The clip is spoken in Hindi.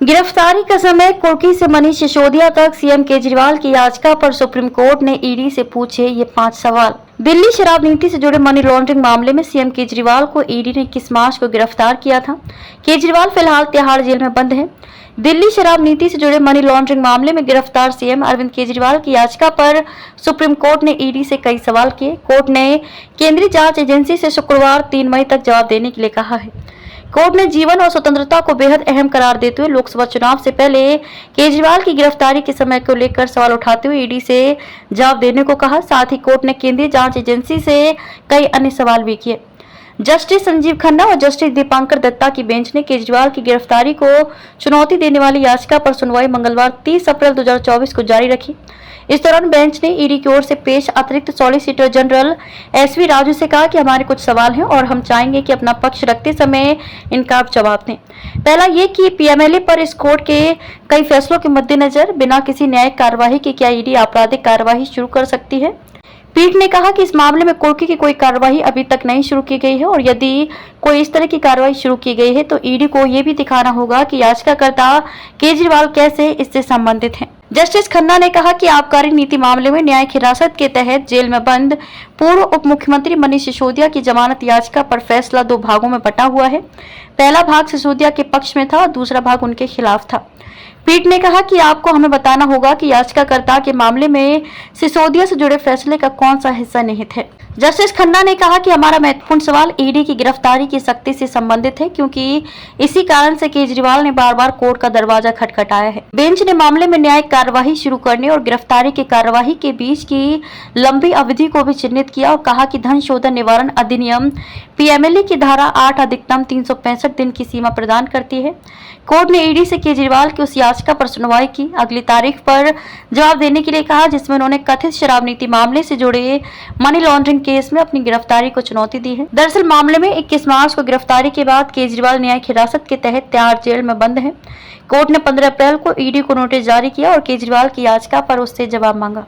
गिरफ्तारी का समय कुर्की से मनीष सिसोदिया तक सीएम केजरीवाल की याचिका पर सुप्रीम कोर्ट ने ईडी से पूछे ये 5 सवाल। दिल्ली शराब नीति से जुड़े मनी लॉन्ड्रिंग मामले में सीएम केजरीवाल को ईडी ने 21 मार्च को गिरफ्तार किया था। केजरीवाल फिलहाल तिहाड़ जेल में बंद हैं। दिल्ली शराब नीति से जुड़े मनी लॉन्ड्रिंग मामले में गिरफ्तार सीएम अरविंद केजरीवाल की याचिका पर सुप्रीम कोर्ट ने ईडी से कई सवाल किए। कोर्ट ने केंद्रीय जांच एजेंसी से शुक्रवार 3 मई तक जवाब देने के लिए कहा है। कोर्ट ने जीवन और स्वतंत्रता को बेहद अहम करार देते हुए लोकसभा चुनाव से पहले केजरीवाल की गिरफ्तारी के समय को लेकर सवाल उठाते हुए ईडी से जवाब देने को कहा। साथ ही कोर्ट ने केंद्रीय जांच एजेंसी से कई अन्य सवाल भी किए। जस्टिस संजीव खन्ना और जस्टिस दीपांकर दत्ता की बेंच ने केजरीवाल की गिरफ्तारी को चुनौती देने वाली याचिका पर सुनवाई मंगलवार 30 अप्रैल 2024 को जारी रखी। इस दौरान बेंच ने ईडी की ओर से पेश अतिरिक्त सॉलिसिटर जनरल एसवी राजू से कहा कि हमारे कुछ सवाल हैं और हम चाहेंगे कि अपना पक्ष रखते समय इनका आप जवाब दें। पहला ये कि पीएमएलए पर इस कोर्ट के कई फैसलों के मद्देनजर बिना किसी न्यायिक कार्यवाही के क्या ईडी आपराधिक कार्यवाही शुरू कर सकती है। पीठ ने कहा कि इस मामले में कुर्की की कोई कार्रवाई अभी तक नहीं शुरू की गई है और यदि कोई इस तरह की कार्रवाई शुरू की गई है तो ईडी को यह भी दिखाना होगा कि याचिकाकर्ता केजरीवाल कैसे इससे संबंधित हैं। जस्टिस खन्ना ने कहा कि आबकारी नीति मामले में न्यायिक हिरासत के तहत जेल में बंद पूर्व उप मुख्यमंत्री मनीष सिसोदिया की जमानत याचिका पर फैसला 2 भागों में बटा हुआ है। पहला भाग सिसोदिया के पक्ष में था और दूसरा भाग उनके खिलाफ था। पीठ ने कहा कि आपको हमें बताना होगा कि याचिकाकर्ता के मामले में सिसोदिया से जुड़े फैसले का कौन सा हिस्सा निहित है। जस्टिस खन्ना ने कहा कि हमारा महत्वपूर्ण सवाल ईडी की गिरफ्तारी की सख्ती से संबंधित है क्योंकि इसी कारण से केजरीवाल ने बार बार कोर्ट का दरवाजा खटखटाया है। बेंच ने मामले में न्यायिक कार्यवाही शुरू करने और गिरफ्तारी की कार्यवाही के बीच की लंबी अवधि को भी चिन्हित किया और कहा कि धन शोधन निवारण अधिनियम पीएमएलए की धारा 8 अधिकतम 365 दिन की सीमा प्रदान करती है। कोर्ट ने ईडी से केजरीवाल की उस याचिका पर सुनवाई की अगली तारीख पर जवाब देने के लिए कहा जिसमें उन्होंने कथित शराब नीति मामले से जुड़े मनी लॉन्ड्रिंग केस में अपनी गिरफ्तारी को चुनौती दी है। दरअसल मामले में 21 मार्च को गिरफ्तारी के बाद केजरीवाल न्यायिक हिरासत के तहत तिहाड़ जेल में बंद है। कोर्ट ने 15 अप्रैल को ईडी को नोटिस जारी किया और केजरीवाल की याचिका पर उससे जवाब मांगा।